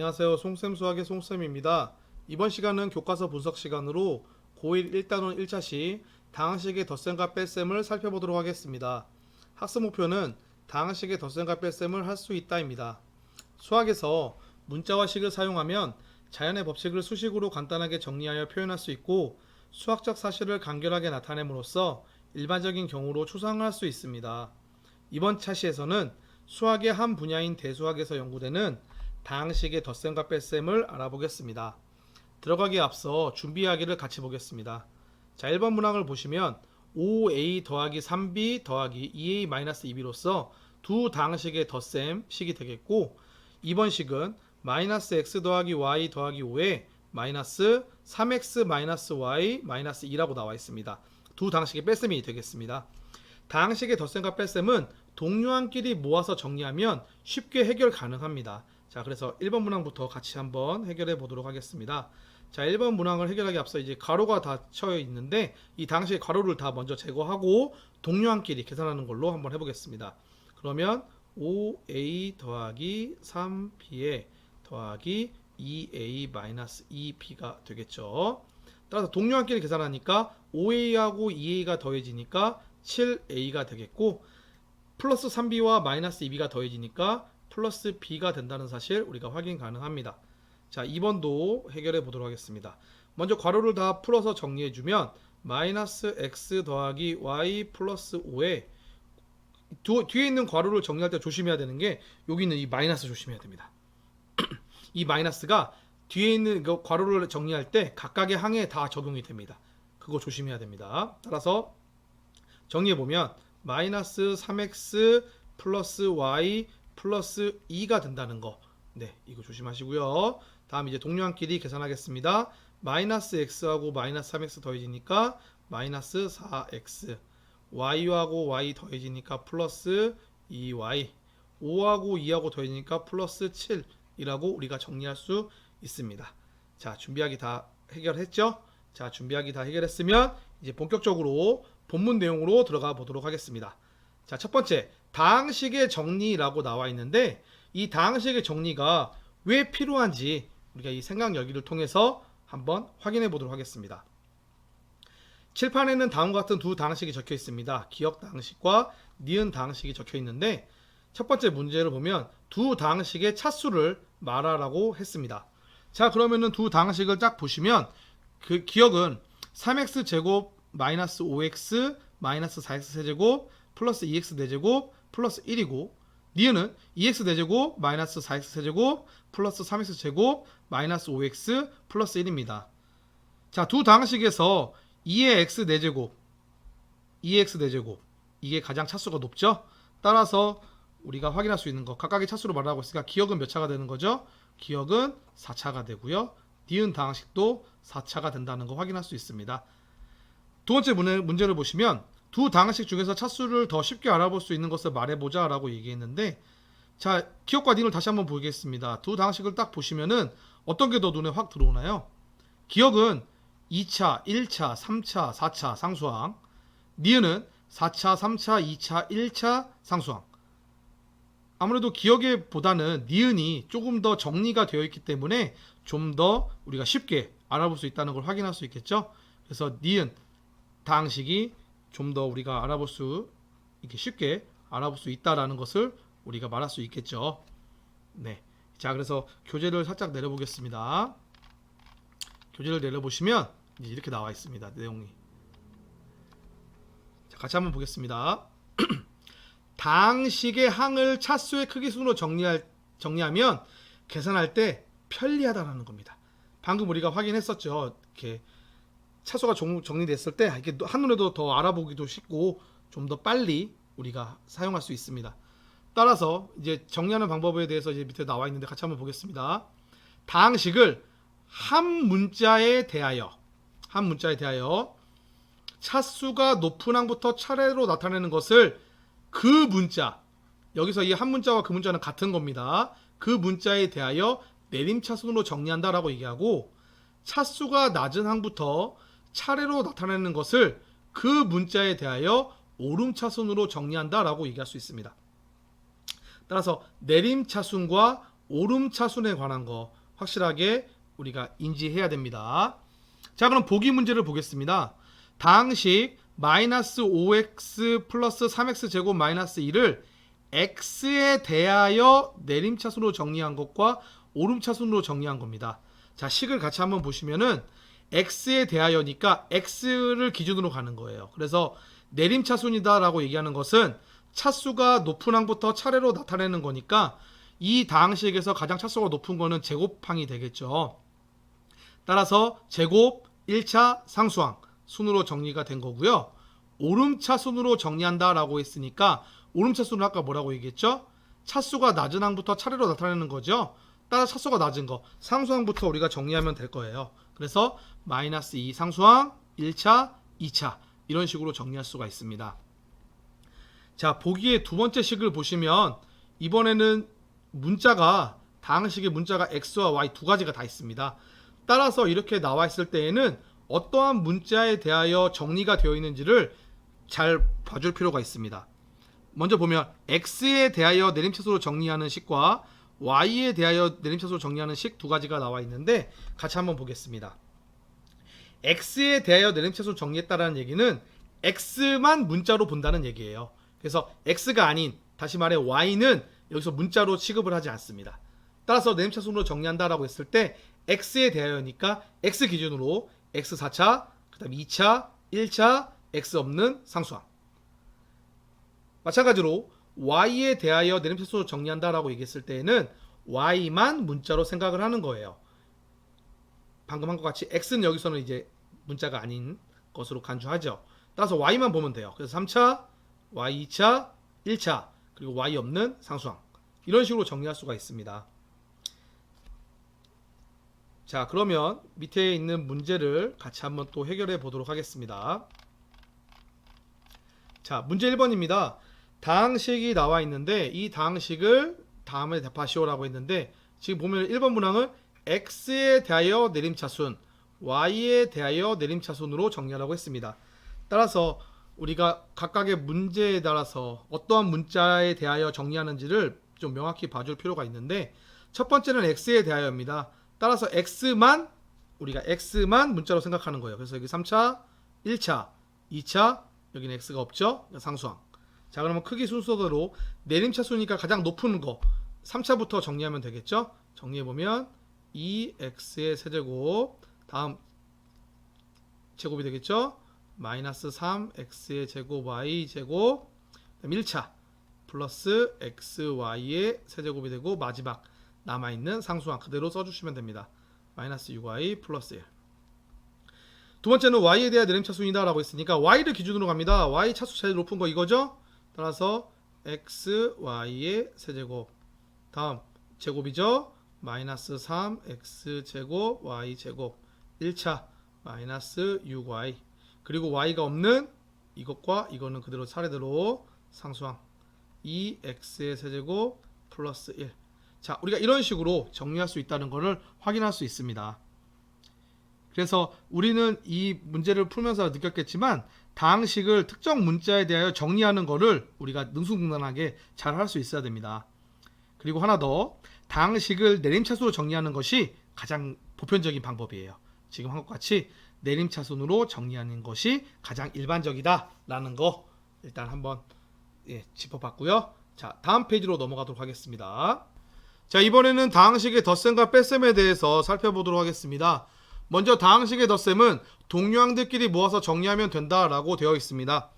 안녕하세요. 송쌤 수학의 송쌤입니다. 이번 시간은 교과서 분석 시간으로 고1 1단원 1차시 다항식의 덧셈과 뺄셈을 살펴보도록 하겠습니다. 학습 목표는 다항식의 덧셈과 뺄셈을 할 수 있다입니다. 수학에서 문자와 식을 사용하면 자연의 법칙을 수식으로 간단하게 정리하여 표현할 수 있고 수학적 사실을 간결하게 나타냄으로써 일반적인 경우로 추상화할 수 있습니다. 이번 차시에서는 수학의 한 분야인 대수학에서 연구되는 다항식의 덧셈과 뺄셈을 알아보겠습니다. 들어가기에 앞서 준비 이야기를 같이 보겠습니다. 자, 1번 문항을 보시면 5a 더하기 3b 더하기 2a-2b로서 두 다항식의 덧셈식이 되겠고 2번 식은 마이너스 x 더하기 y 더하기 5에 마이너스 3x 마이너스 y 마이너스 2라고 나와 있습니다. 두 다항식의 뺄셈이 되겠습니다. 다항식의 덧셈과 뺄셈은 동류항끼리 모아서 정리하면 쉽게 해결 가능합니다. 자, 그래서 1번 문항부터 같이 한번 해결해 보도록 하겠습니다. 자, 1번 문항을 해결하기 앞서 이제 가로가 다 쳐 있는데 이 다항식의 가로를 다 먼저 제거하고 동류항끼리 계산하는 걸로 한번 해보겠습니다. 그러면 5a 더하기 3b에 더하기 2a-2b가 되겠죠. 따라서 동류항끼리 계산하니까 5a하고 2a가 더해지니까 7a가 되겠고 플러스 3b와 마이너스 2b가 더해지니까 플러스 b가 된다는 사실 우리가 확인 가능합니다. 자, 2번도 해결해 보도록 하겠습니다. 먼저 괄호를 다 풀어서 정리해 주면 마이너스 x 더하기 y 플러스 5에 뒤에 있는 괄호를 정리할 때 조심해야 되는 게 여기 있는 이 마이너스 조심해야 됩니다. 이 마이너스가 뒤에 있는 그 괄호를 정리할 때 각각의 항에 다 적용이 됩니다. 그거 조심해야 됩니다. 따라서 정리해 보면 마이너스 3x 플러스 y 플러스 2가 된다는 거. 네, 이거 조심하시고요. 다음 이제 동류항끼리 계산하겠습니다. 마이너스 x하고 마이너스 3x 더해지니까 마이너스 4x, y하고 y 더해지니까 플러스 2y, 5하고 2하고 더해지니까 플러스 7이라고 우리가 정리할 수 있습니다. 자, 준비하기 다 해결했죠? 자, 준비하기 다 해결했으면 이제 본격적으로 본문 내용으로 들어가 보도록 하겠습니다. 자, 첫 번째 다항식의 정리라고 나와 있는데 이 다항식의 정리가 왜 필요한지 우리가 이 생각 열기를 통해서 한번 확인해 보도록 하겠습니다. 칠판에는 다음과 같은 두 다항식이 적혀 있습니다. 기억 다항식과 니은 다항식이 적혀 있는데 첫 번째 문제를 보면 두 다항식의 차수를 말하라고 했습니다. 자, 그러면은 두 다항식을 딱 보시면 그 기억은 3x 제곱 마이너스 5x 마이너스 4x 세제곱 플러스 2x 4제곱 플러스 1이고 니은은 2x 4제곱 마이너스 4x 세제곱 플러스 3x 제곱 마이너스 5x 플러스 1입니다. 자, 두 다항식에서 2의 x 4제곱 2x 4제곱 이게 가장 차수가 높죠. 따라서 우리가 확인할 수 있는 거 각각의 차수로 말하고 있으니까 기억은 몇 차가 되는 거죠? 기억은 4차가 되고요. 니은 다항식도 4차가 된다는 거 확인할 수 있습니다. 두 번째 문제를 보시면 두 다항식 중에서 차수를 더 쉽게 알아볼 수 있는 것을 말해보자 라고 얘기했는데 자, 기억과 니은을 다시 한번 보겠습니다. 두 다항식을 딱 보시면은 어떤 게 더 눈에 확 들어오나요? 기억은 2차, 1차, 3차, 4차 상수항, 니은은 4차, 3차, 2차, 1차 상수항. 아무래도 기억에 보다는 니은이 조금 더 정리가 되어 있기 때문에 좀 더 우리가 쉽게 알아볼 수 있다는 걸 확인할 수 있겠죠. 그래서 니은 다항식이 좀 더 우리가 알아볼 수 이렇게 쉽게 알아볼 수 있다라는 것을 우리가 말할 수 있겠죠. 네. 자, 그래서 교재를 살짝 내려보겠습니다. 교재를 내려보시면 이제 이렇게 나와 있습니다. 내용이. 자, 같이 한번 보겠습니다. 다항식의 항을 차수의 크기 순으로 정리하면 계산할 때 편리하다는 겁니다. 방금 우리가 확인했었죠. 이렇게 차수가 정리됐을 때 이렇게 한눈에도 더 알아보기도 쉽고 좀 더 빨리 우리가 사용할 수 있습니다. 따라서 이제 정리하는 방법에 대해서 이제 밑에 나와 있는데 같이 한번 보겠습니다. 다항식을 한 문자에 대하여 차수가 높은 항부터 차례로 나타내는 것을 그 문자, 여기서 이 한 문자와 그 문자는 같은 겁니다. 그 문자에 대하여 내림차순으로 정리한다라고 얘기하고 차수가 낮은 항부터 차례로 나타내는 것을 그 문자에 대하여 오름차순으로 정리한다라고 얘기할 수 있습니다. 따라서 내림차순과 오름차순에 관한 거 확실하게 우리가 인지해야 됩니다. 자, 그럼 보기 문제를 보겠습니다. 다항식 마이너스 5x 플러스 3x 제곱 마이너스 2를 x에 대하여 내림차순으로 정리한 것과 오름차순으로 정리한 겁니다. 자, 식을 같이 한번 보시면은 x에 대하여니까 x를 기준으로 가는 거예요. 그래서 내림차순이다 라고 얘기하는 것은 차수가 높은 항부터 차례로 나타내는 거니까 이 다항식에서 가장 차수가 높은 거는 제곱항이 되겠죠. 따라서 제곱 1차 상수항 순으로 정리가 된 거고요. 오름차 순으로 정리한다 라고 했으니까 오름차 순은 아까 뭐라고 얘기했죠? 차수가 낮은 항부터 차례로 나타내는 거죠. 따라 차수가 낮은 거 상수항부터 우리가 정리하면 될 거예요. 그래서 마이너스 2 상수항 1차 2차 이런 식으로 정리할 수가 있습니다. 자, 보기의 두 번째 식을 보시면 이번에는 문자가 다항식의 문자가 x와 y 두 가지가 다 있습니다. 따라서 이렇게 나와 있을 때에는 어떠한 문자에 대하여 정리가 되어 있는지를 잘 봐줄 필요가 있습니다. 먼저 보면 x에 대하여 내림차수로 정리하는 식과 y에 대하여 내림차수로 정리하는 식 두 가지가 나와 있는데 같이 한번 보겠습니다. x에 대하여 내림차수로 정리했다는 얘기는 x만 문자로 본다는 얘기예요. 그래서 x가 아닌 다시 말해 y는 여기서 문자로 취급을 하지 않습니다. 따라서 내림차순으로 정리한다라고 했을 때 x에 대하여니까 x 기준으로 x 4차, 그 다음 2차, 1차, x 없는 상수항. 마찬가지로 y에 대하여 내림차순으로 정리한다라고 얘기했을 때에는 y만 문자로 생각을 하는 거예요. 방금 한 것 같이 x는 여기서는 이제 문자가 아닌 것으로 간주하죠. 따라서 y만 보면 돼요. 그래서 3차, y 2차, 1차, 그리고 y 없는 상수항. 이런 식으로 정리할 수가 있습니다. 자, 그러면 밑에 있는 문제를 같이 한번 또 해결해 보도록 하겠습니다. 자, 문제 1번입니다. 다항식이 나와 있는데 이 다항식을 다음에 대파시오라고 했는데 지금 보면 1번 문항을 x에 대하여 내림차순, y에 대하여 내림차순으로 정리하라고 했습니다. 따라서 우리가 각각의 문제에 따라서 어떠한 문자에 대하여 정리하는지를 좀 명확히 봐줄 필요가 있는데 첫 번째는 x에 대하여입니다. 따라서 우리가 x만 문자로 생각하는 거예요. 그래서 여기 3차, 1차, 2차, 여기는 x가 없죠? 상수항. 자, 그러면 크기 순서대로 내림차수니까 가장 높은 거 3차부터 정리하면 되겠죠? 정리해보면 2x의 세제곱 다음 제곱이 되겠죠? 마이너스 3x의 제곱 y 제곱 그다음 1차 플러스 xy의 세제곱이 되고 마지막 남아있는 상수항 그대로 써주시면 됩니다. 마이너스 6y 플러스 1. 두 번째는 y에 대한 내림차순이다 라고 했으니까 y를 기준으로 갑니다. y 차수 제일 높은 거 이거죠? 따라서 x, y의 세제곱 다음 제곱이죠? 마이너스 3x 제곱 y 제곱 1차 마이너스 6y 그리고 y가 없는 이것과 이거는 그대로 차례대로 상수항 2x의 세제곱 플러스 1. 자, 우리가 이런 식으로 정리할 수 있다는 것을 확인할 수 있습니다. 그래서 우리는 이 문제를 풀면서 느꼈겠지만 다항식을 특정 문자에 대하여 정리하는 것을 우리가 능수능란하게 잘 할 수 있어야 됩니다. 그리고 하나 더, 다항식을 내림차순으로 정리하는 것이 가장 보편적인 방법이에요. 지금 한 것 같이 내림차순으로 정리하는 것이 가장 일반적이다 라는 거 일단 한번 짚어봤고요. 자, 다음 페이지로 넘어가도록 하겠습니다. 자, 이번에는 다항식의 덧셈과 뺄셈에 대해서 살펴보도록 하겠습니다. 먼저 다항식의 덧셈은 동류항들끼리 모아서 정리하면 된다라고 되어 있습니다.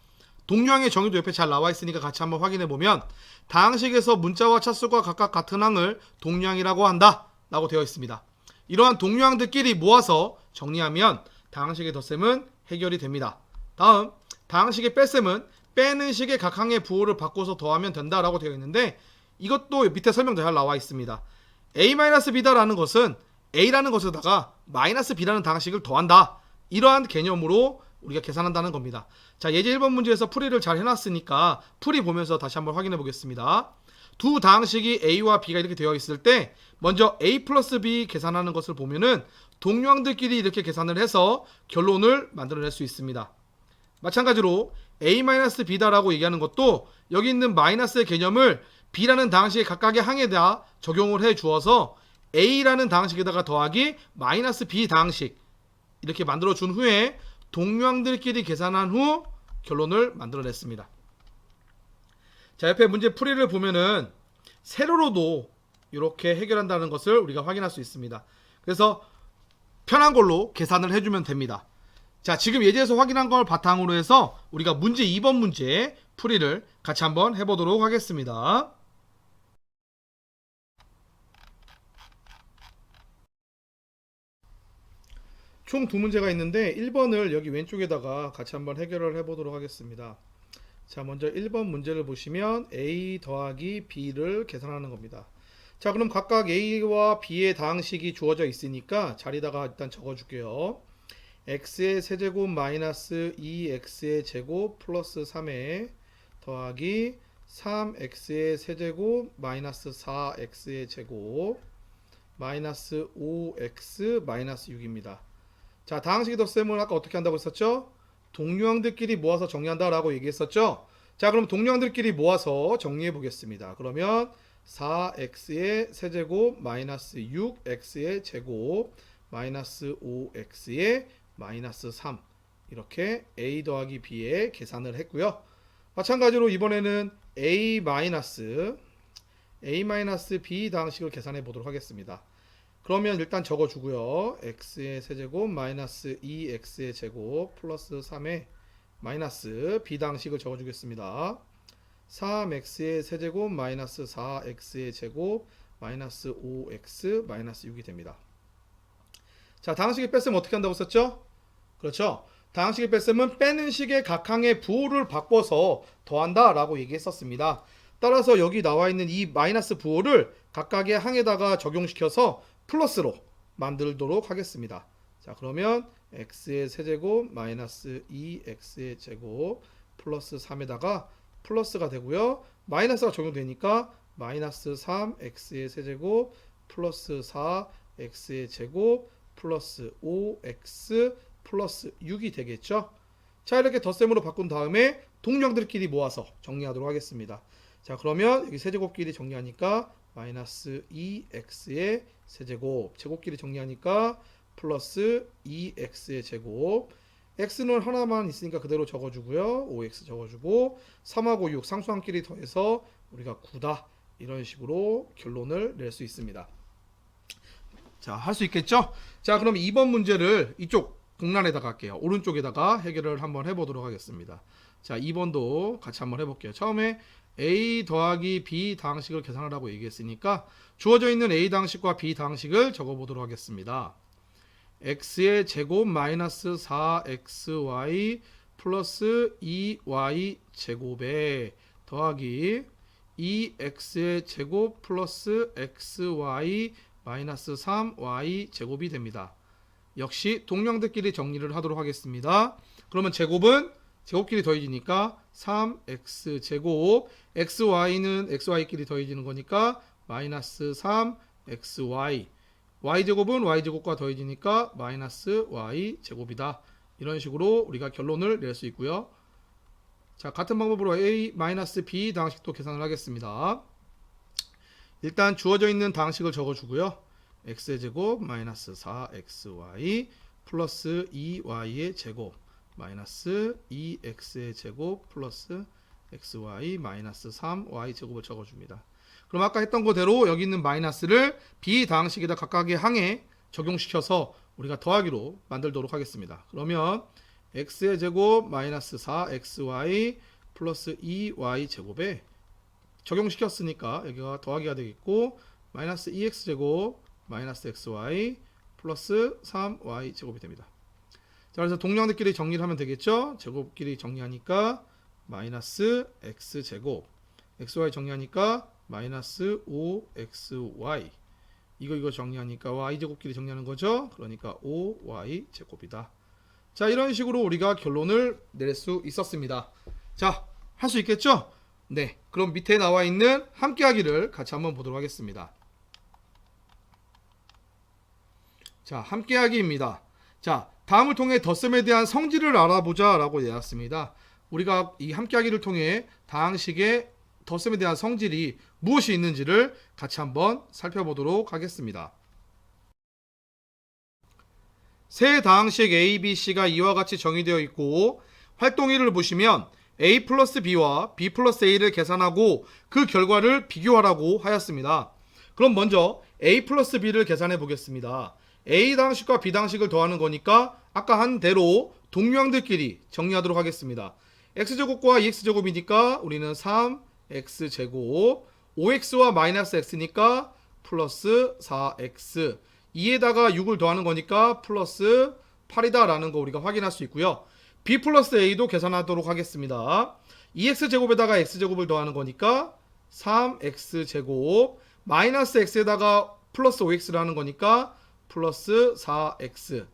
동류항의 정의도 옆에 잘 나와 있으니까 같이 한번 확인해 보면 다항식에서 문자와 차수가 각각 같은 항을 동류항이라고 한다 라고 되어 있습니다. 이러한 동류항들끼리 모아서 정리하면 다항식의 덧셈은 해결이 됩니다. 다음 다항식의 뺄셈은 빼는 식의 각 항의 부호를 바꿔서 더하면 된다라고 되어 있는데 이것도 밑에 설명 잘 나와 있습니다. a-b다라는 것은 a라는 것에다가 마이너스 b라는 다항식을 더한다. 이러한 개념으로 우리가 계산한다는 겁니다. 자, 예제 1번 문제에서 풀이를 잘 해놨으니까 풀이 보면서 다시 한번 확인해 보겠습니다. 두 다항식이 a와 b가 이렇게 되어 있을 때 먼저 a 플러스 b 계산하는 것을 보면은 동류항들끼리 이렇게 계산을 해서 결론을 만들어낼 수 있습니다. 마찬가지로 a-b다라고 얘기하는 것도 여기 있는 마이너스의 개념을 B라는 다항식의 각각의 항에다 적용을 해 주어서 A라는 다항식에다가 더하기 마이너스 B 다항식 이렇게 만들어 준 후에 동류항들끼리 계산한 후 결론을 만들어냈습니다. 자, 옆에 문제 풀이를 보면은 세로로도 이렇게 해결한다는 것을 우리가 확인할 수 있습니다. 그래서 편한 걸로 계산을 해주면 됩니다. 자, 지금 예제에서 확인한 걸 바탕으로 해서 우리가 문제 2번 문제 풀이를 같이 한번 해보도록 하겠습니다. 총 두 문제가 있는데 1번을 여기 왼쪽에다가 같이 한번 해결을 해보도록 하겠습니다. 자, 먼저 1번 문제를 보시면 A 더하기 B를 계산하는 겁니다. 자, 그럼 각각 A와 B의 다항식이 주어져 있으니까 자리다가 일단 적어줄게요. x의 세제곱 마이너스 2x의 제곱 플러스 3에 더하기 3x의 세제곱 마이너스 4x의 제곱 마이너스 5x 마이너스 6입니다. 자, 다항식의 덧셈을 아까 어떻게 한다고 했었죠? 동류항들끼리 모아서 정리한다라고 얘기했었죠? 자, 그럼 동류항들끼리 모아서 정리해 보겠습니다. 그러면 4x의 세제곱 마이너스 6x의 제곱 마이너스 5x의 마이너스 3 이렇게 A 더하기 B에 계산을 했고요. 마찬가지로 이번에는 A 마이너스 B 다항식을 계산해 보도록 하겠습니다. 그러면 일단 적어주고요. x의 세제곱 마이너스 2x의 제곱 플러스 3의 마이너스 B 다항식을 적어주겠습니다. 3x의 세제곱 마이너스 4x의 제곱 마이너스 5x 마이너스 6이 됩니다. 자, 다항식을 뺐으면 어떻게 한다고 썼죠? 그렇죠. 다항식을 뺐으면 빼는 식의 각 항의 부호를 바꿔서 더한다 라고 얘기했었습니다. 따라서 여기 나와 있는 이 마이너스 부호를 각각의 항에다가 적용시켜서 플러스로 만들도록 하겠습니다. 자, 그러면 x의 세제곱 마이너스 2x의 제곱 플러스 3에다가 플러스가 되고요. 마이너스가 적용되니까 마이너스 3x의 세제곱 플러스 4x의 제곱 플러스 5x 플러스 6이 되겠죠. 자, 이렇게 덧셈으로 바꾼 다음에 동류항들끼리 모아서 정리하도록 하겠습니다. 자, 그러면 여기 세제곱끼리 정리하니까 마이너스 2x의 세제곱, 제곱끼리 정리하니까 플러스 2x의 제곱, x는 하나만 있으니까 그대로 적어주고요. 5x 적어주고 3하고 6 상수항끼리 더해서 우리가 9다 이런 식으로 결론을 낼 수 있습니다. 자, 할 수 있겠죠? 자, 그럼 2번 문제를 이쪽 공란에다가 할게요. 오른쪽에다가 해결을 한번 해보도록 하겠습니다. 자, 2번도 같이 한번 해볼게요. 처음에 A 더하기 B 다항식을 계산하라고 얘기했으니까 주어져 있는 A 다항식과 B 다항식을 적어보도록 하겠습니다. x의 제곱 마이너스 4xy 플러스 2y 제곱에 더하기 2x의 제곱 플러스 xy 마이너스 3y 제곱이 됩니다. 역시 동류항들끼리 정리를 하도록 하겠습니다. 그러면 제곱은 제곱끼리 더해지니까 3x 제곱, xy는 xy끼리 더해지는 거니까 마이너스 3xy, y제곱은 y제곱과 더해지니까 마이너스 y제곱이다. 이런 식으로 우리가 결론을 낼 수 있고요. 자, 같은 방법으로 a-b 다항식도 계산을 하겠습니다. 일단 주어져 있는 다항식을 적어주고요. x의 제곱 마이너스 4xy 플러스 2y의 제곱 마이너스 2x의 제곱 플러스 xy 마이너스 3y 제곱을 적어줍니다. 그럼 아까 했던 거대로 여기 있는 마이너스를 b 다항식에다 각각의 항에 적용시켜서 우리가 더하기로 만들도록 하겠습니다. 그러면 x의 제곱 마이너스 4xy 플러스 2y 제곱에 적용시켰으니까 여기가 더하기가 되겠고 마이너스 2x 제곱 마이너스 xy 플러스 3y 제곱이 됩니다. 자, 그래서 동량들끼리 정리를 하면 되겠죠. 제곱끼리 정리하니까 마이너스 x 제곱, xy 정리하니까 마이너스 5xy, 이거 정리하니까 y 제곱끼리 정리하는 거죠. 그러니까 5y 제곱이다. 자, 이런 식으로 우리가 결론을 낼 수 있었습니다. 자, 할 수 있겠죠? 네, 그럼 밑에 나와 있는 함께하기를 같이 한번 보도록 하겠습니다. 자, 함께하기입니다. 자, 다음을 통해 덧셈에 대한 성질을 알아보자 라고 내놨습니다. 우리가 이 함께하기를 통해 다항식의 덧셈에 대한 성질이 무엇이 있는지를 같이 한번 살펴보도록 하겠습니다. 세 다항식 A, B, C가 이와 같이 정의되어 있고 활동 1을 보시면 A 플러스 B와 B 플러스 A를 계산하고 그 결과를 비교하라고 하였습니다. 그럼 먼저 A 플러스 B를 계산해 보겠습니다. A 당식과 B 당식을 더하는 거니까 아까 한 대로 동류항들끼리 정리하도록 하겠습니다. x제곱과 2x제곱이니까 우리는 3x제곱, 5x와 마이너스 x니까 플러스 4x, 2에다가 6을 더하는 거니까 플러스 8이다 라는 거 우리가 확인할 수 있고요. b 플러스 a도 계산하도록 하겠습니다. 2x제곱에다가 x제곱을 더하는 거니까 3x제곱, 마이너스 x에다가 플러스 5x를 하는 거니까 플러스 4x,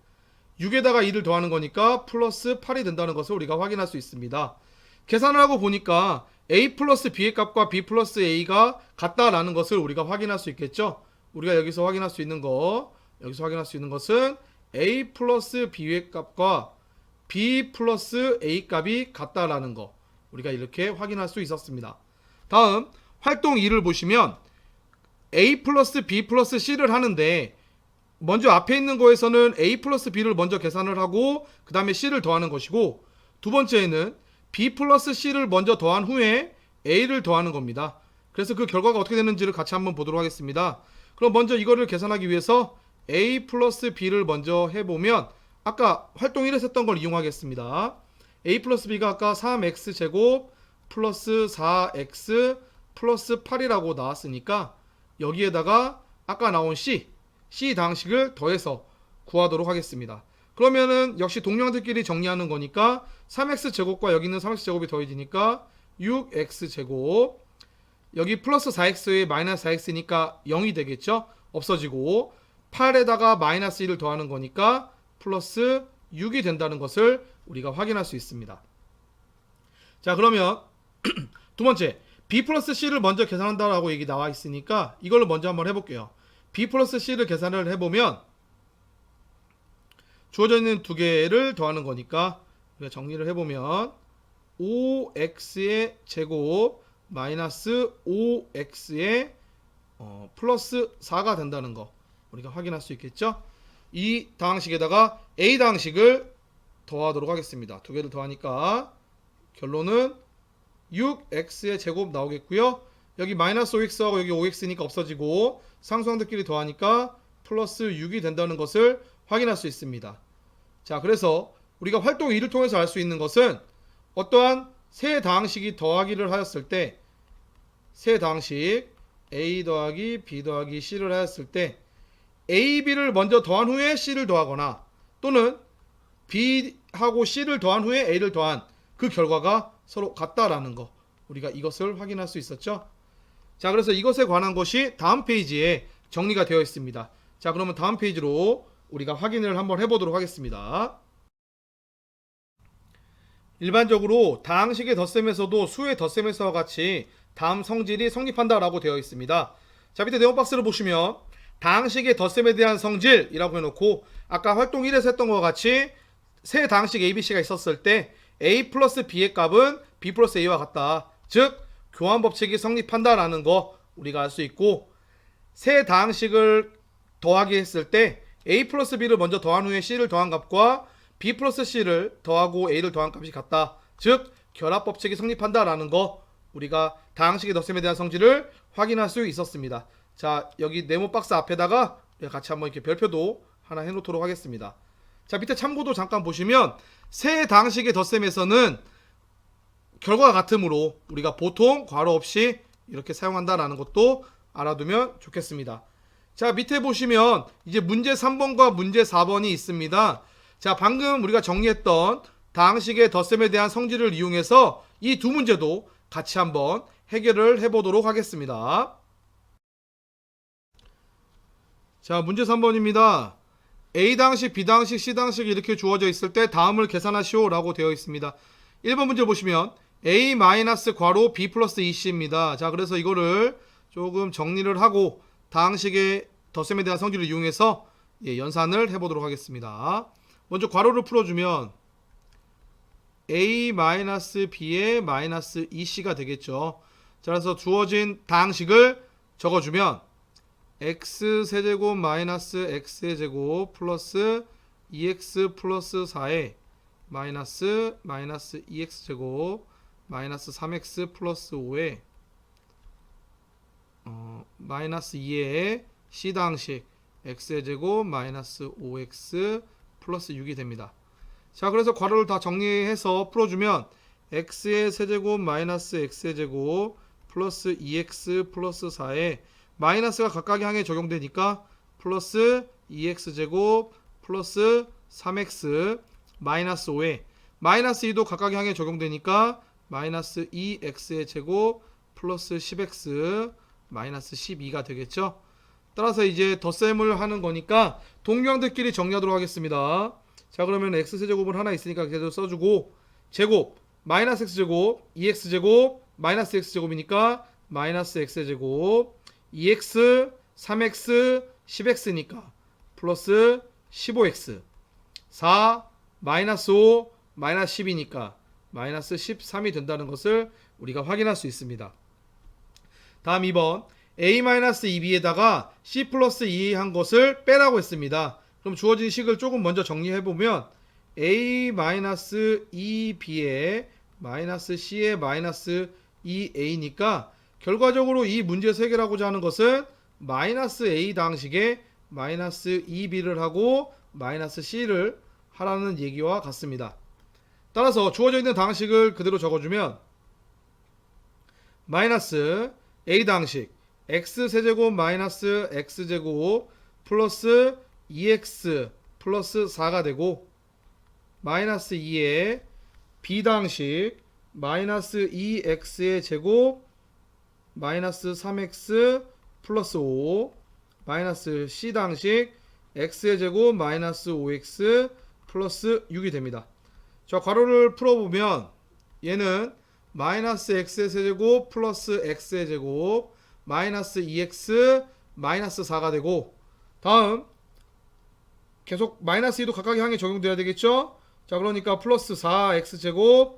6에다가 2를 더하는 거니까 플러스 8이 된다는 것을 우리가 확인할 수 있습니다. 계산을 하고 보니까 a 플러스 b의 값과 b 플러스 a가 같다라는 것을 우리가 확인할 수 있겠죠. 우리가 여기서 확인할 수 있는 것은 a 플러스 b의 값과 b 플러스 a 값이 같다라는 거 우리가 이렇게 확인할 수 있었습니다. 다음 활동 2를 보시면 a 플러스 b 플러스 c를 하는데 먼저 앞에 있는 거에서는 a 플러스 b를 먼저 계산을 하고 그 다음에 c를 더하는 것이고, 두 번째에는 b 플러스 c를 먼저 더한 후에 a를 더하는 겁니다. 그래서 그 결과가 어떻게 되는지를 같이 한번 보도록 하겠습니다. 그럼 먼저 이거를 계산하기 위해서 a 플러스 b를 먼저 해보면 아까 활동 1에서 했던 걸 이용하겠습니다. a 플러스 b가 아까 3x제곱 플러스 4x 플러스 8이라고 나왔으니까 여기에다가 아까 나온 c 당식을 더해서 구하도록 하겠습니다. 그러면은 역시 동량들끼리 정리하는 거니까 3x제곱과 여기 있는 3x제곱이 더해지니까 6x제곱, 여기 플러스 4x에 마이너스 4x니까 0이 되겠죠. 없어지고 8에다가 마이너스 1을 더하는 거니까 플러스 6이 된다는 것을 우리가 확인할 수 있습니다. 자, 그러면 두 번째 b 플러스 c를 먼저 계산한다라고 얘기 나와 있으니까 이걸로 먼저 한번 해볼게요. b 플러스 c를 계산을 해보면 주어져 있는 두 개를 더하는 거니까 우리가 정리를 해보면 5x의 제곱 마이너스 5x의 플러스 4가 된다는 거 우리가 확인할 수 있겠죠. 이 다항식에다가 a 다항식을 더하도록 하겠습니다. 두 개를 더하니까 결론은 6x의 제곱 나오겠고요. 여기 마이너스 5x하고 여기 5x니까 없어지고 상수항들끼리 더하니까 플러스 6이 된다는 것을 확인할 수 있습니다. 자, 그래서 우리가 활동 2를 통해서 알 수 있는 것은 어떠한 세 다항식이 더하기를 하였을 때, 세 다항식 a 더하기 b 더하기 c를 하였을 때 a, b를 먼저 더한 후에 c를 더하거나 또는 b하고 c를 더한 후에 a를 더한 그 결과가 서로 같다라는 거 우리가 이것을 확인할 수 있었죠. 자, 그래서 이것에 관한 것이 다음 페이지에 정리가 되어 있습니다. 자, 그러면 다음 페이지로 우리가 확인을 한번 해보도록 하겠습니다. 일반적으로 다항식의 덧셈에서도 수의 덧셈에서와 같이 다음 성질이 성립한다라고 되어 있습니다. 자, 밑에 네모 박스를 보시면 다항식의 덧셈에 대한 성질이라고 해놓고 아까 활동 1에서 했던 것과 같이 세 다항식 A, B, C가 있었을 때 A 플러스 B의 값은 B 플러스 A와 같다. 즉 교환법칙이 성립한다라는 거 우리가 알 수 있고, 세 다항식을 더하기 했을 때 A 플러스 B를 먼저 더한 후에 C를 더한 값과 B 플러스 C를 더하고 A를 더한 값이 같다. 즉 결합법칙이 성립한다라는 거 우리가 다항식의 덧셈에 대한 성질을 확인할 수 있었습니다. 자, 여기 네모 박스 앞에다가 같이 한번 이렇게 별표도 하나 해놓도록 하겠습니다. 자, 밑에 참고도 잠깐 보시면 세 다항식의 덧셈에서는 결과가 같으므로 우리가 보통 괄호 없이 이렇게 사용한다라는 것도 알아두면 좋겠습니다. 자, 밑에 보시면 이제 문제 3번과 문제 4번이 있습니다. 자, 방금 우리가 정리했던 다항식의 덧셈에 대한 성질을 이용해서 이 두 문제도 같이 한번 해결을 해보도록 하겠습니다. 자, 문제 3번입니다. A당식, B당식, C당식 이렇게 주어져 있을 때 다음을 계산하시오 라고 되어 있습니다. 1번 문제 보시면 A 마이너스 괄호 B 플러스 2C입니다. 자, 그래서 이거를 조금 정리를 하고 다항식의 덧셈에 대한 성질을 이용해서 연산을 해보도록 하겠습니다. 먼저 괄호를 풀어주면 A 마이너스 B의 마이너스 2C가 되겠죠. 자, 그래서 주어진 다항식을 적어주면 x세제곱 마이너스 x의 제곱 플러스 2x 플러스 4에 마이너스 2x제곱 마이너스 3x 플러스 5에 마이너스 2의 c다항식 x의 제곱 마이너스 5x 플러스 6이 됩니다. 자, 그래서 괄호를 다 정리해서 풀어주면 x의 세제곱 마이너스 x의 제곱 플러스 2x 플러스 4에 마이너스가 각각의 항에 적용되니까 플러스 2x제곱 플러스 3x 마이너스 5에 마이너스 2도 각각의 항에 적용되니까 마이너스 2x의 제곱 플러스 10x 마이너스 12가 되겠죠. 따라서 이제 덧셈을 하는 거니까 동류항들끼리 정리하도록 하겠습니다. 자, 그러면 x세제곱은 하나 있으니까 계속 써주고 제곱 마이너스 x제곱 2x제곱 마이너스 x제곱이니까 마이너스 x제곱 2x 3x 10x니까 플러스 15x 4 마이너스 5 마이너스 10이니까 마이너스 13이 된다는 것을 우리가 확인할 수 있습니다. 다음 2번 a-2b에다가 c 플러스 2 한 것을 빼라고 했습니다. 그럼 주어진 식을 조금 먼저 정리해보면 a-2b에 마이너스 c에 마이너스 2a니까 결과적으로 이 문제에서 해결하고자 하는 것은 마이너스 a 다항식에 마이너스 2b를 하고 마이너스 c를 하라는 얘기와 같습니다. 따라서 주어져 있는 다항식을 그대로 적어주면 마이너스 a 다항식 x세제곱 마이너스 x제곱 플러스 2x 플러스 4가 되고 마이너스 2에 b 다항식 마이너스 2x의 제곱 마이너스 3x 플러스 5 마이너스 c 다항식 x의 제곱 마이너스 5x 플러스 6이 됩니다. 자, 괄호를 풀어보면 얘는 마이너스 x의 세제곱 플러스 x의 제곱 마이너스 2x 마이너스 4가 되고 다음 계속 마이너스 2도 각각의 항에 적용돼야 되겠죠. 자, 그러니까 플러스 4x제곱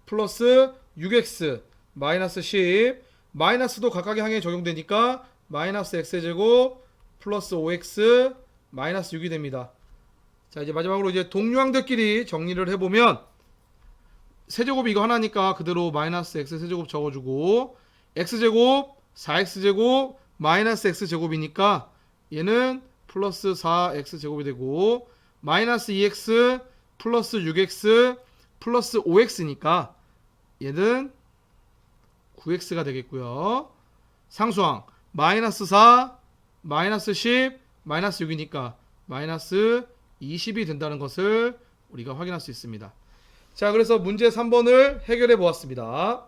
플러스 6x 마이너스 10 마이너스도 각각의 항에 적용되니까 마이너스 x제곱 플러스 5x 마이너스 6이 됩니다. 자, 이제 마지막으로 이제 동류항들끼리 정리를 해보면 세제곱이 이거 하나니까 그대로 마이너스 x 세제곱 적어주고 x제곱 4x제곱 마이너스 x제곱이니까 얘는 플러스 4x제곱이 되고 마이너스 2x 플러스 6x 플러스 5x니까 얘는 9x가 되겠고요. 상수항 마이너스 4 마이너스 10 마이너스 6이니까 마이너스 20이 된다는 것을 우리가 확인할 수 있습니다. 자, 그래서 문제 3번을 해결해 보았습니다.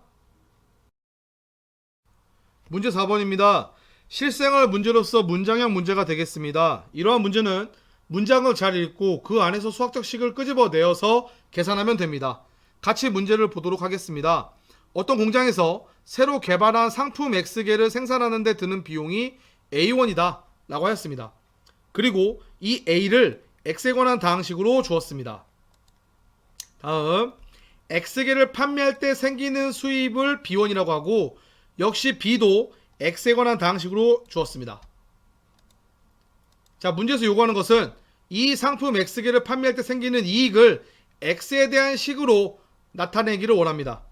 문제 4번입니다. 실생활 문제로서 문장형 문제가 되겠습니다. 이러한 문제는 문장을 잘 읽고 그 안에서 수학적 식을 끄집어내어서 계산하면 됩니다. 같이 문제를 보도록 하겠습니다. 어떤 공장에서 새로 개발한 상품 X개를 생산하는 데 드는 비용이 A1이다 라고 하였습니다. 그리고 이 A를 X에 관한 다항식으로 주었습니다. 다음 X개를 판매할 때 생기는 수입을 B1이라고 하고 역시 B도 X에 관한 다항식으로 주었습니다. 자, 문제에서 요구하는 것은 이 상품 X개를 판매할 때 생기는 이익을 X에 대한 식으로 나타내기를 원합니다.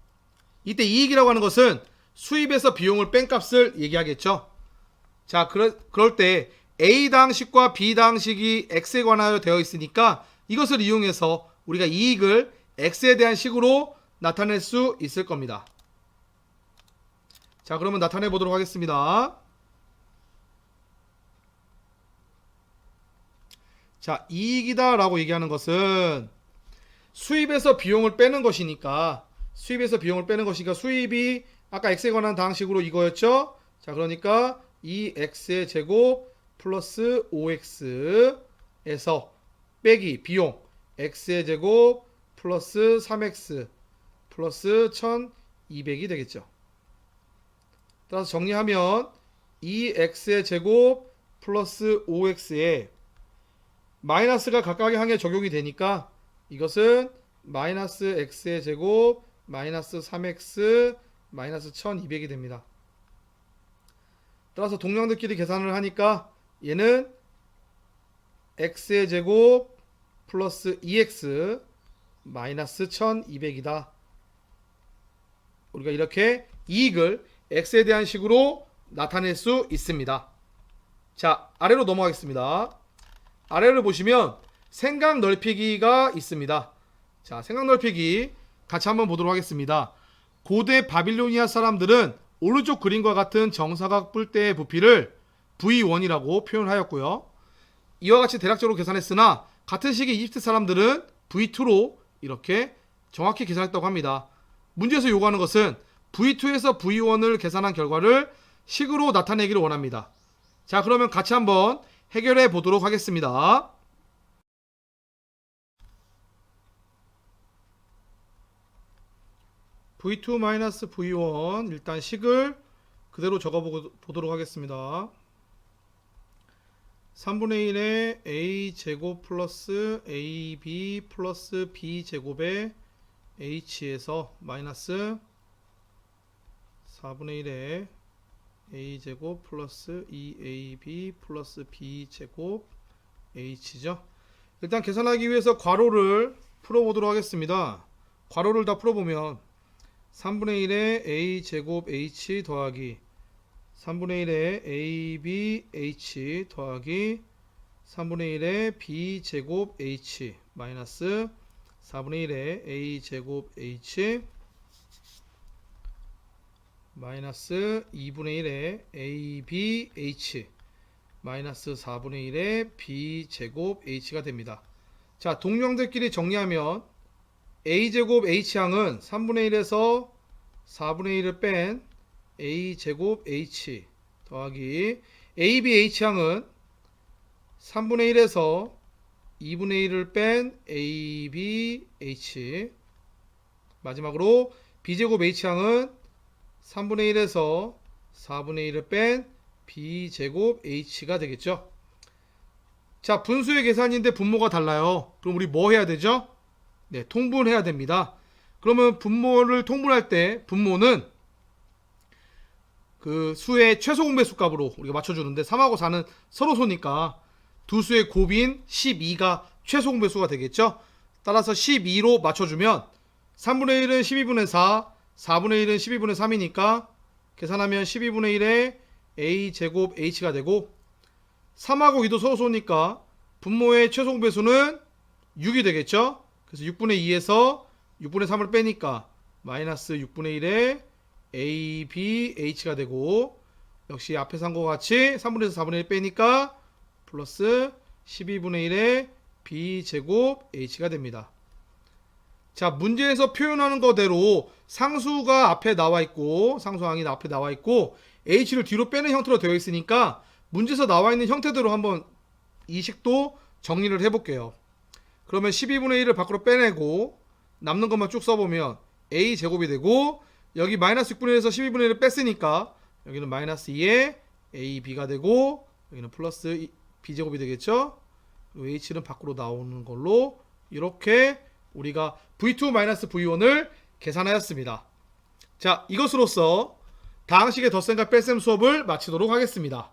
이때 이익이라고 하는 것은 수입에서 비용을 뺀 값을 얘기하겠죠. 자, 그럴 때 A 다항식과 B 다항식이 X에 관하여 되어 있으니까 이것을 이용해서 우리가 이익을 X에 대한 식으로 나타낼 수 있을 겁니다. 자, 그러면 나타내 보도록 하겠습니다. 자, 이익이다 라고 얘기하는 것은 수입에서 비용을 빼는 것이니까 수입이 아까 X에 관한 다항식으로 이거였죠. 자, 그러니까 이 X의 제곱 플러스 5X에서 빼기 비용 X의 제곱 플러스 3X 플러스 1200이 되겠죠. 따라서 정리하면 2X의 제곱 플러스 5X에 마이너스가 각각의 항에 적용이 되니까 이것은 마이너스 X의 제곱 마이너스 3X 마이너스 1200이 됩니다. 따라서 동량들끼리 계산을 하니까 얘는 x의 제곱 플러스 2x 마이너스 1200이다. 우리가 이렇게 이익을 x에 대한 식으로 나타낼 수 있습니다. 자, 아래로 넘어가겠습니다. 아래를 보시면 생각 넓히기가 있습니다. 자, 생각 넓히기 같이 한번 보도록 하겠습니다. 고대 바빌로니아 사람들은 오른쪽 그림과 같은 정사각 뿔대의 부피를 V1이라고 표현하였고요. 이와 같이 대략적으로 계산했으나 같은 시기 이집트 사람들은 V2로 이렇게 정확히 계산했다고 합니다. 문제에서 요구하는 것은 V2에서 V1을 계산한 결과를 식으로 나타내기를 원합니다. 자, 그러면 같이 한번 해결해 보도록 하겠습니다. V2-V1 일단 식을 그대로 적어보도록 하겠습니다. 3분의 1의 a제곱 플러스 ab 플러스 b제곱의 h에서 마이너스 4분의 1의 a제곱 플러스 2ab 플러스 b제곱 h죠. 일단 계산하기 위해서 괄호를 풀어보도록 하겠습니다. 괄호를 다 풀어보면 3분의 1의 a제곱 h 더하기 3분의 1의 ab h 더하기 3분의 1의 b제곱 h 마이너스 4분의 1의 a제곱 h 마이너스 2분의 1의 ab h 마이너스 4분의 1의 b제곱 h가 됩니다. 자, 동량들끼리 정리하면 a제곱 h항은 3분의 1에서 4분의 1을 뺀 a제곱 h 더하기 ab h항은 3분의 1에서 2분의 1을 뺀 ab h 마지막으로 b제곱 h항은 3분의 1에서 4분의 1을 뺀 b제곱 h가 되겠죠. 자, 분수의 계산인데 분모가 달라요. 그럼 우리 뭐 해야 되죠? 네, 통분해야 됩니다. 그러면 분모를 통분할 때 분모는 그 수의 최소 공배수 값으로 우리가 맞춰주는데 3하고 4는 서로 소니까 두 수의 곱인 12가 최소 공배수가 되겠죠. 따라서 12로 맞춰주면 3분의 1은 12분의 4, 4분의 1은 12분의 3이니까 계산하면 12분의 1의 a제곱 h가 되고 3하고 2도 서로 소니까 분모의 최소 공배수는 6이 되겠죠. 그래서 6분의 2에서 6분의 3을 빼니까 마이너스 6분의 1의 a, b, h가 되고 역시 앞에서 한 것 같이 3분의 1에서 4분의 1 빼니까 플러스 12분의 1의 b제곱 h가 됩니다. 자, 문제에서 표현하는 거대로 상수가 앞에 나와 있고 상수항이 앞에 나와 있고 h를 뒤로 빼는 형태로 되어 있으니까 문제에서 나와 있는 형태대로 한번 이 식도 정리를 해볼게요. 그러면 12분의 1을 밖으로 빼내고 남는 것만 쭉 써보면 a제곱이 되고 여기 마이너스 6분의 1에서 12분의 1을 뺐으니까 여기는 마이너스 2의 ab가 되고 여기는 플러스 b제곱이 되겠죠. h는 밖으로 나오는 걸로 이렇게 우리가 V2-V1을 계산하였습니다. 자, 이것으로써 다항식의 덧셈과 뺄셈 수업을 마치도록 하겠습니다.